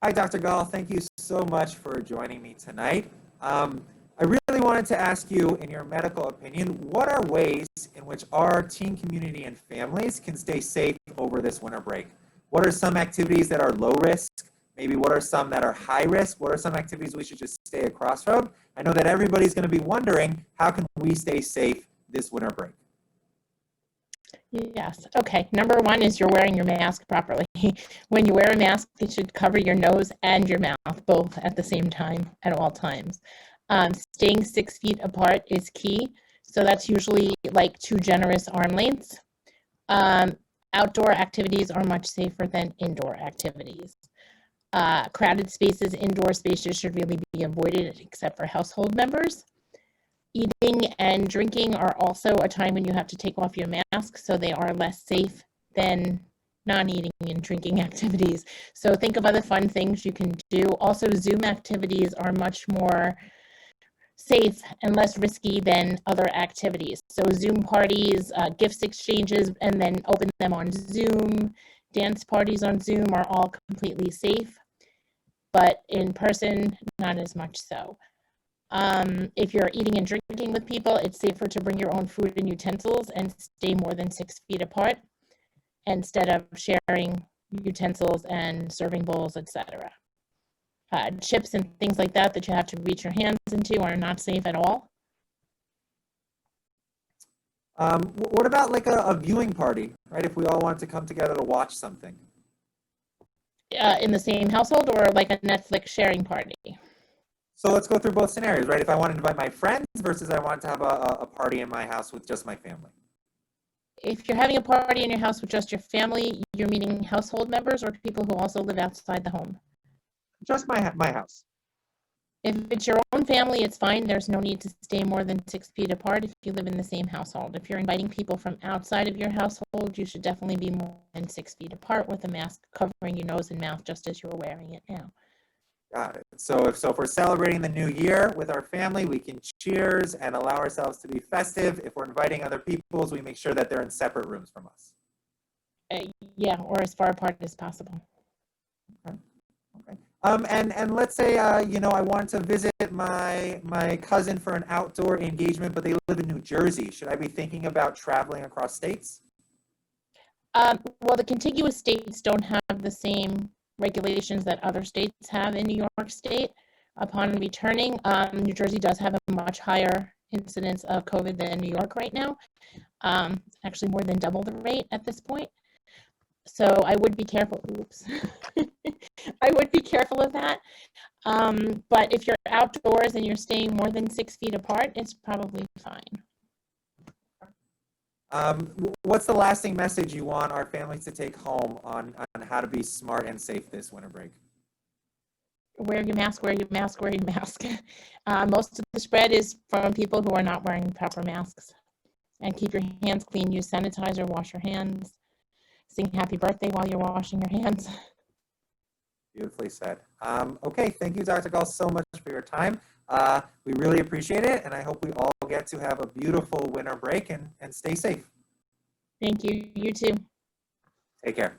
Hi, Dr. Gall. Thank you so much for joining me tonight. I really wanted to ask you, in your medical opinion, what are ways in which our teen community and families can stay safe over this winter break? What are some activities that are low risk? Maybe what are some that are high risk? What are some activities we should just stay across from? I know that everybody's going to be wondering, how can we stay safe this winter break? Yes. Okay. Number one is you're wearing your mask properly. When you wear a mask, it should cover your nose and your mouth both at the same time at all times. Staying 6 feet apart is key. So that's usually like 2 generous arm lengths. Outdoor activities are much safer than indoor activities. Crowded spaces, indoor spaces should really be avoided except for household members. Eating and drinking are also a time when you have to take off your mask, so they are less safe than non-eating and drinking activities. So think of other fun things you can do. Also, Zoom activities are much more safe and less risky than other activities. So Zoom parties, gifts exchanges, and then open them on Zoom. Dance parties on Zoom are all completely safe, but in person, not as much so. If you're eating and drinking with people, it's safer to bring your own food and utensils and stay more than 6 feet apart instead of sharing utensils and serving bowls, etc. Chips and things like that you have to reach your hands into are not safe at all. What about like a viewing party, right? If we all want to come together to watch something. In the same household, or like a Netflix sharing party? So let's go through both scenarios, right? If I wanted to invite my friends versus I wanted to have a party in my house with just my family. If you're having a party in your house with just your family, you're meeting household members or people who also live outside the home? Just my house. If it's your own family, it's fine. There's no need to stay more than 6 feet apart if you live in the same household. If you're inviting people from outside of your household, you should definitely be more than 6 feet apart with a mask covering your nose and mouth, just as you're wearing it now. Got it. So if we're celebrating the new year with our family, we can cheers and allow ourselves to be festive. If we're inviting other people, we make sure that they're in separate rooms from us. Yeah, or as far apart as possible. Okay. And let's say I want to visit my cousin for an outdoor engagement, but they live in New Jersey. Should I be thinking about traveling across states? Well, the contiguous states don't have the same regulations that other states have in New York State. Upon returning, New Jersey does have a much higher incidence of COVID than New York right now. Actually more than double the rate at this point. So I would be careful. Oops. I would be careful of that. But if you're outdoors and you're staying more than 6 feet apart, it's probably fine. What's the lasting message you want our families to take home on how to be smart and safe this winter break? Wear your mask, wear your mask, wear your mask. Most of the spread is from people who are not wearing proper masks. And keep your hands clean. Use sanitizer, wash your hands. Sing happy birthday while you're washing your hands. Beautifully said. Okay, thank you, Dr. Gall, so much for your time. We really appreciate it, and I hope we all get to have a beautiful winter break and stay safe. Thank you. You too. Take care.